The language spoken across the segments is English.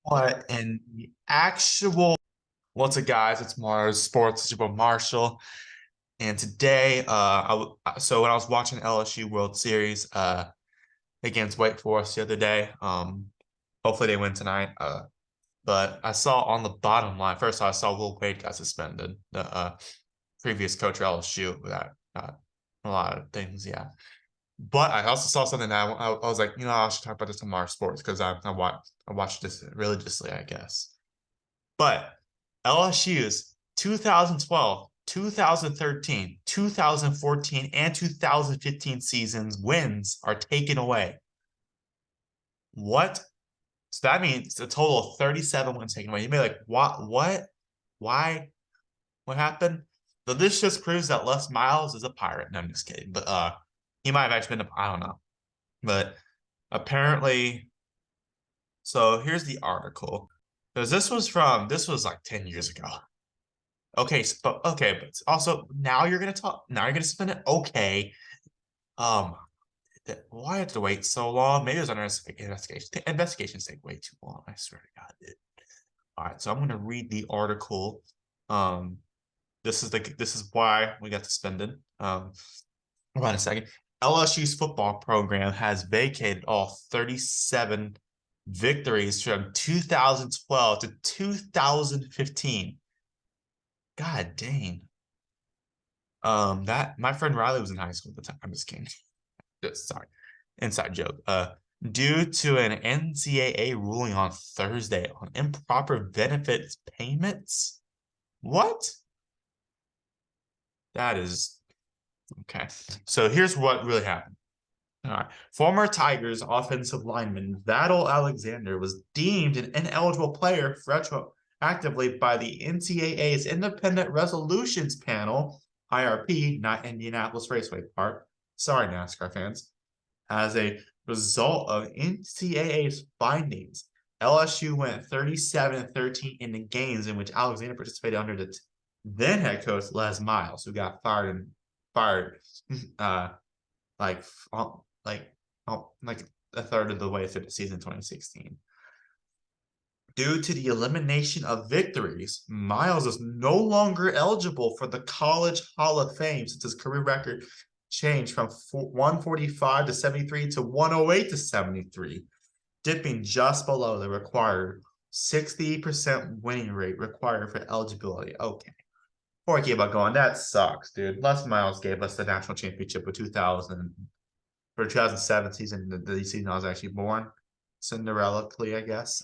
But in the actual, what's up, guys? It's Mars Sports. It's your boy Marshall, and today, so when I was watching LSU World Series, against Wake Forest the other day, hopefully they win tonight. But I saw on the bottom line first, I saw Will Wade got suspended, the previous coach of LSU. That a lot of things, yeah. But I also saw something that I was like, I should talk about this on Mars Sports because I watched this religiously, I guess. But LSU's 2012, 2013, 2014, and 2015 seasons wins are taken away. What? So that means a total of 37 wins taken away. You may be like, what? What? Why? What happened? So this just proves that Les Miles is a pirate. No, I'm just kidding. But he might have actually been I don't know. But apparently, so here's the article. Because this was like 10 years ago. Okay, but also now you're gonna talk. Now you're gonna spend it. Okay. Um, why had to wait so long? Maybe it was under investigation. The investigations take way too long. I swear to God. All right, so I'm gonna read the article. Um, this is why we got suspended. Hold on a second. LSU's football program has vacated all 37 victories from 2012 to 2015. God dang. That my friend Riley was in high school at the time. I'm just kidding. Sorry. Inside joke. Due to an NCAA ruling on Thursday on improper benefits payments. What? That is okay. So here's what really happened. All right. Former Tigers offensive lineman Vadal Alexander was deemed an ineligible player retroactively by the NCAA's Independent Resolutions Panel, IRP, not Indianapolis Raceway Park. Sorry, NASCAR fans. As a result of NCAA's findings, LSU went 37-13 in the games in which Alexander participated under the then head coach Les Miles, who got fired uh like like a third of the way through the season 2016. Due to the elimination of victories, Miles is no longer eligible for the College Hall of Fame since his career record changed from 145 to 73 to 108 to 73, dipping just below the required 60% winning rate required for eligibility. Okay. Before I keep on going, that sucks, dude. Les Miles gave us the national championship for 2007 season, the season I was actually born. Cinderella plea, I guess.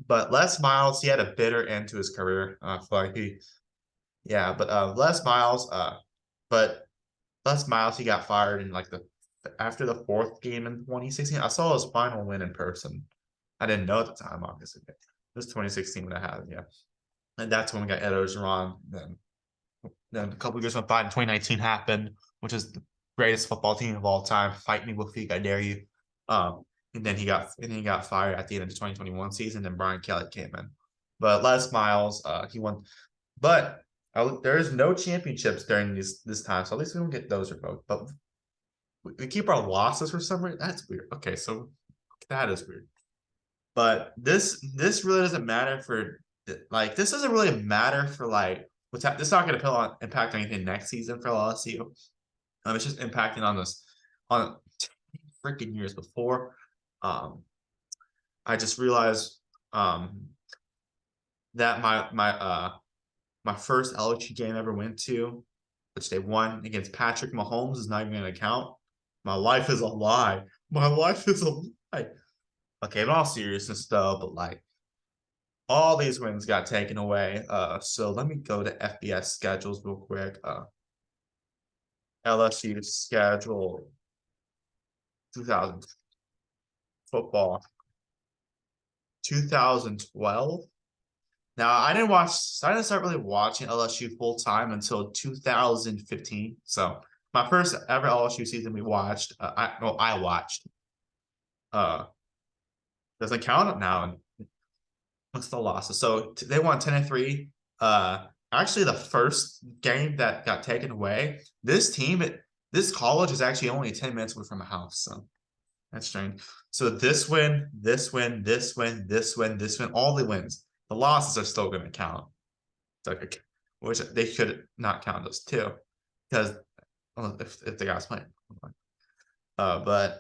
But Les Miles, he had a bitter end to his career. Like Les Miles, but Les Miles, he got fired in like the after the fourth game in 2016. I saw his final win in person. I didn't know at the time, obviously. It was 2016 when that happened, yeah. And that's when we got Ed Orgeron. Then a couple of years went by, and 2019 happened, which is the greatest football team of all time. Fight me, Wolfie, I dare you. And then he got fired at the end of the 2021 season, and Brian Kelly came in. But Les Miles, he won. But there is no championships during this time, so at least we don't get those revoked. But we keep our losses for some reason. That's weird. Okay, so that is weird. But this really doesn't matter for this doesn't really matter for this is not going to impact anything next season for LSU. It's just impacting on this on freaking years before. I just realized that my first LSU game I ever went to, which they won against Patrick Mahomes, is not even going to count. My life is a lie. My life is a lie. Okay, in all seriousness though, but all these wins got taken away. So let me go to FBS schedules real quick. LSU schedule 2000 football 2012. Now I didn't start really watching LSU full time until 2015. So my first ever LSU season we watched, I watched. Doesn't count now. What's the losses? So they won 10-3. Actually, the first game that got taken away, this college is actually only 10 minutes away from my house. So That's strange. So this win, this win, this win, this win, this win, all the wins. The losses are still going to count. Like, which they should not count those too, because well, if the guys playing. But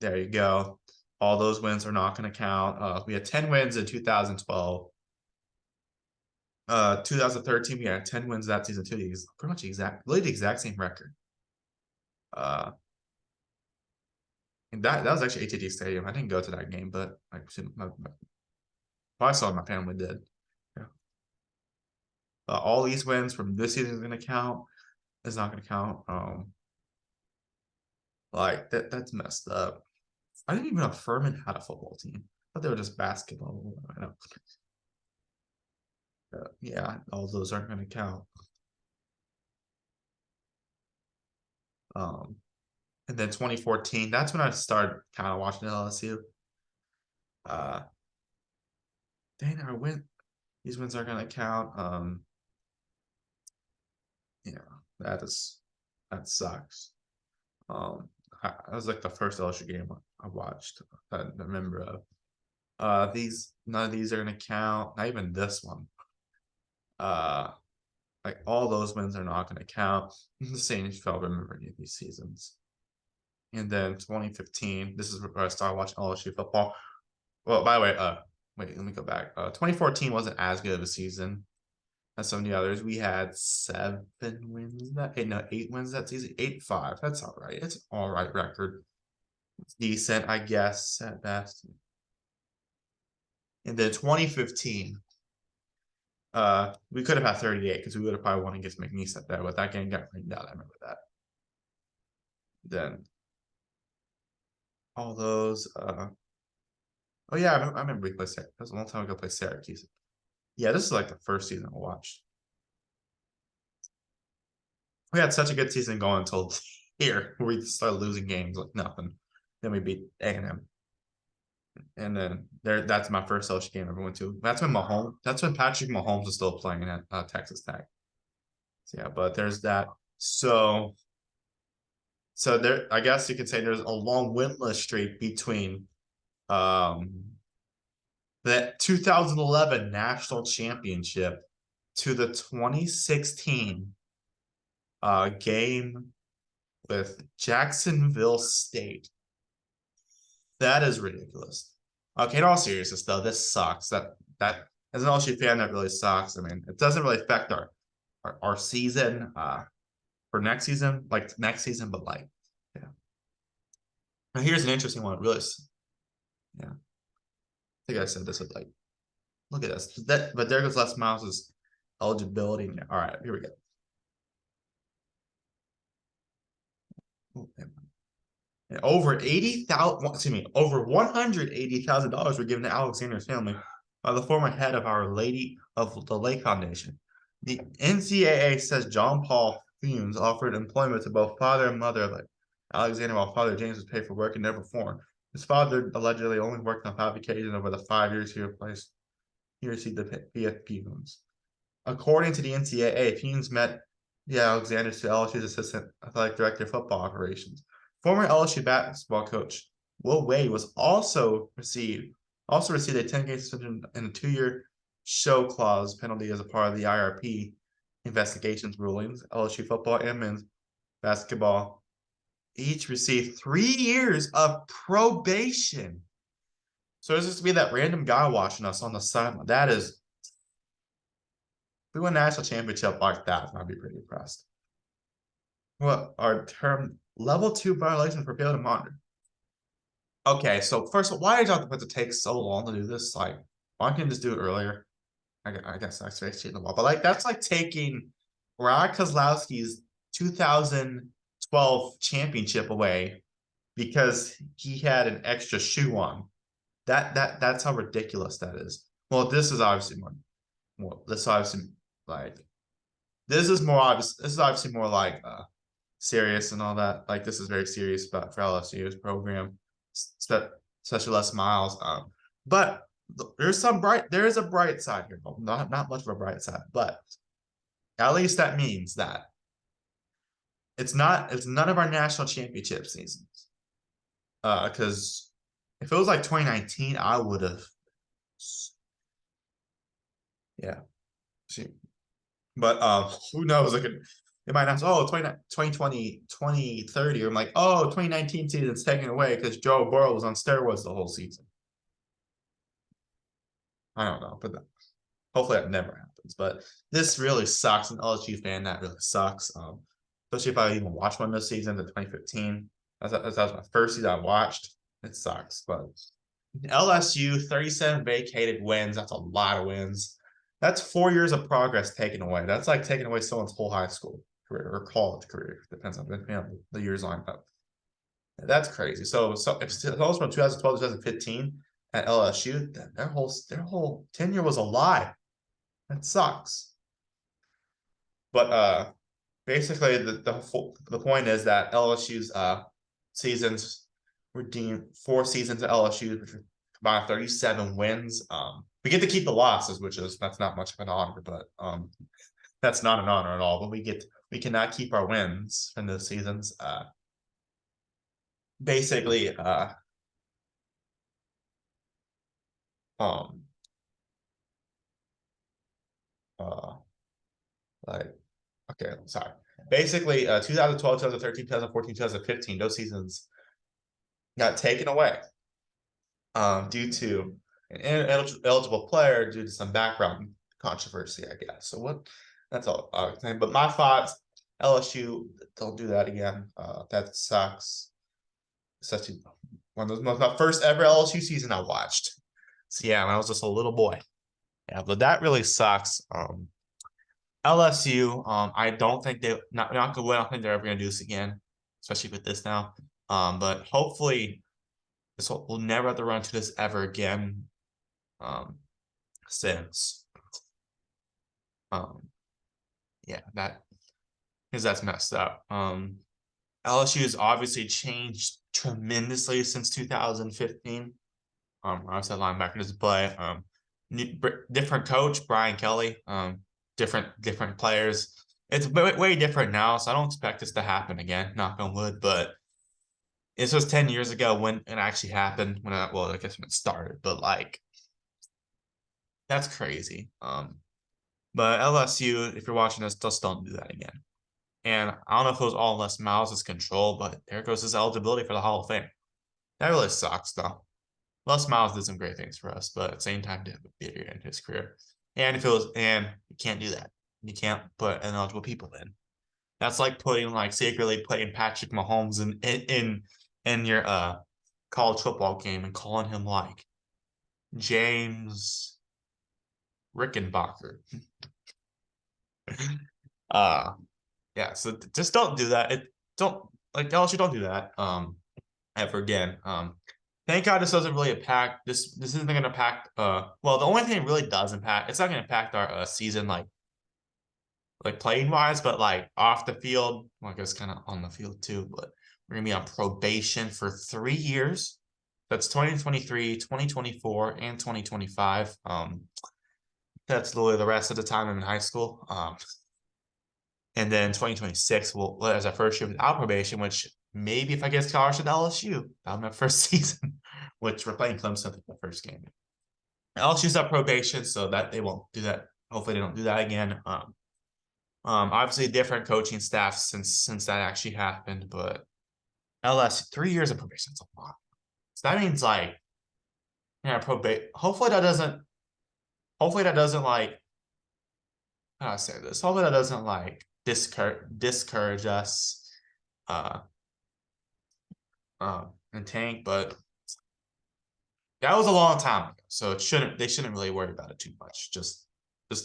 there you go. All those wins are not going to count. We had 10 wins in 2012. 2013, we had 10 wins that season too. Pretty much really the exact same record. And that was actually AT&T Stadium. I didn't go to that game, but I saw my family did. Yeah. All these wins from this season is going to count. It's not going to count. Like that's messed up. I didn't even know Furman had a football team. I thought they were just basketball. I know. Yeah, all those aren't going to count. And then 2014, that's when I started kind of watching LSU. Dang, our win. These wins are going to count. Yeah, that sucks. That was like the first LSU game I watched. I remember of. None of these are gonna count. Not even this one. Like all those wins are not gonna count. The same if I remember any of these seasons. And then 2015, this is where I started watching LSU football. Well, by the way, wait, let me go back. 2014 wasn't as good of a season as some of the others. We had 7 wins that 8 wins that season. 8-5. That's all right. It's an all right record. It's decent, I guess, at best. And then 2015, we could have had 38 because we would have probably won against McNeese at that, but that game got rained out. I remember that. Then all those. Oh yeah, I remember we played. That was a long time ago. Play Syracuse. Yeah, this is like the first season I watched. We had such a good season going until here, where we started losing games like nothing. Then we beat A&M. And then that's my first LSU game I ever went to. That's when Patrick Mahomes was still playing at Texas Tech. So yeah, but there's that. So there, I guess you could say there's a long winless streak between the 2011 national championship to the 2016 game with Jacksonville State. That is ridiculous. Okay, in all seriousness, though, this sucks. That as an LSU fan, that really sucks. I mean, it doesn't really affect our season for next season, but like, yeah. Now here's an interesting one. Really, yeah. I think I said this with like, look at this. But there goes Les Miles's eligibility. All right, here we go. Over over $180,000 were given to Alexander's family by the former head of Our Lady of the Lake Foundation. The NCAA says John Paul Funes offered employment to both father and mother of Alexander, while Father James was paid for work and never performed. His father allegedly only worked on 5 occasions over the 5 years he received the PFP loans. According to the NCAA, Funes met the Alexanders to LSU's assistant athletic director of football operations. Former LSU basketball coach Will Wade received a 10-game suspension and a 2-year show clause penalty as a part of the IRP investigations rulings. LSU football and men's basketball each received 3 years of probation. So it's just to be that random guy watching us on the side. That is, if we win a national championship like that, I'd be pretty impressed. What are termed level 2 violations for failure to monitor? Okay, so first of all, why did y'all have to take so long to do this? Like, why can't you just do it earlier? I guess that's basically the law, but like that's like taking Rod Kozlowski's 2012 championship away because he had an extra shoe on. That's how ridiculous that is. Well, this is obviously more this is obviously like this is more obvious. This is obviously more like serious and all that. Like this is very serious about for LSU's program, especially Les Miles. But there is a bright side here. Not much of a bright side, but at least that means that it's none of our national championship seasons. Because if it was like 2019, I would have, yeah. See, but who knows? Like it might not. Oh, 2020, 2030. I'm like, oh, 2019 season's taken away because Joe Burrow was on steroids the whole season. I don't know, but hopefully that never happens. But this really sucks. An LSU fan, that really sucks. Especially if I even watched one of those seasons in 2015. That was my first season I watched. It sucks. But LSU, 37 vacated wins. That's a lot of wins. That's 4 years of progress taken away. That's like taking away someone's whole high school career or college career. Depends on the years lined up. That's crazy. So if it was from 2012 to 2015 at LSU, their whole tenure was a lie. That sucks. But basically the point is that LSU's seasons were deemed 4 seasons at LSU, which are combined 37 wins. We get to keep the losses, that's not much of an honor, but that's not an honor at all. But we cannot keep our wins from those seasons. Basically, um, uh, like okay, sorry. Basically, 2012, 2013, 2014, 2015, those seasons got taken away due to an ineligible player due to some background controversy, I guess. So what? That's all I was saying. But my thoughts: LSU, don't do that again. That sucks. Such one of those my first ever LSU season I watched. So yeah, when I was just a little boy. Yeah, but that really sucks. LSU, I don't think not gonna win. I don't think they're ever gonna do this again, especially with this now. But hopefully we'll never have to run into this ever again. Um, since yeah, that because that's messed up. LSU has obviously changed tremendously since 2015. I was at linebacker to play. Different coach, Brian Kelly. Different players. It's way different now, so I don't expect this to happen again. Knock on wood, but this was 10 years ago when it actually happened. I guess when it started, but like that's crazy. But LSU, if you're watching this, just don't do that again. And I don't know if it was all Les Miles' control, but there goes his eligibility for the Hall of Fame. That really sucks, though. Les Miles did some great things for us, but at the same time, did a failure in his career. And you can't do that. You can't put ineligible people in. That's like secretly putting Patrick Mahomes in your college football game and calling him like James Rickenbacker. uh yeah, so just don't do that. Don't like LSU, don't do that ever again. Thank God this doesn't really impact this isn't gonna impact well the only thing it really does impact, it's not gonna impact our season like playing wise, but like off the field, well, I guess kind of on the field too, but we're gonna be on probation for 3 years. That's 2023, 2024, and 2025. That's literally the rest of the time I'm in high school. And then 2026 will as our first year without probation, which maybe if I get scholarship to LSU, that'll be my first season, which we're playing Clemson in the first game. LSU's up probation, so that they won't do that. Hopefully they don't do that again. Obviously different coaching staff since that actually happened, but LSU 3 years of probation is a lot. So that means like probate. Hopefully that doesn't like how do I say this? Hopefully that doesn't like discourage us uh and tank, but that was a long time ago. So they shouldn't really worry about it too much. Just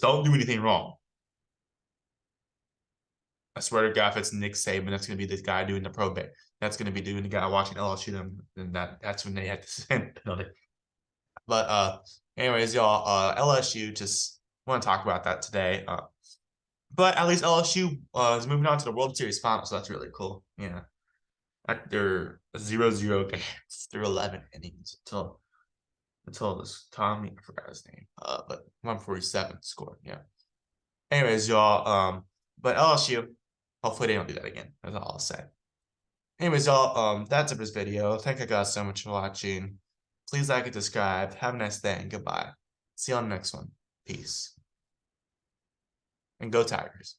don't do anything wrong. I swear to God, if it's Nick Saban, that's gonna be the guy doing the probate. That's gonna be doing the guy watching LSU them, and that's when they had to send penalty. But anyways, y'all, LSU just want to talk about that today. But at least LSU is moving on to the World Series final, so that's really cool. Yeah. After 0-0 games through 11 innings until this Tommy, I forgot his name. But 147 scored. Yeah. Anyways, y'all, but LSU, hopefully they don't do that again. That's all I'll say. Anyways, y'all, that's it for this video. Thank you guys so much for watching. Please like and subscribe. Have a nice day and goodbye. See you on the next one. Peace. And go Tigers.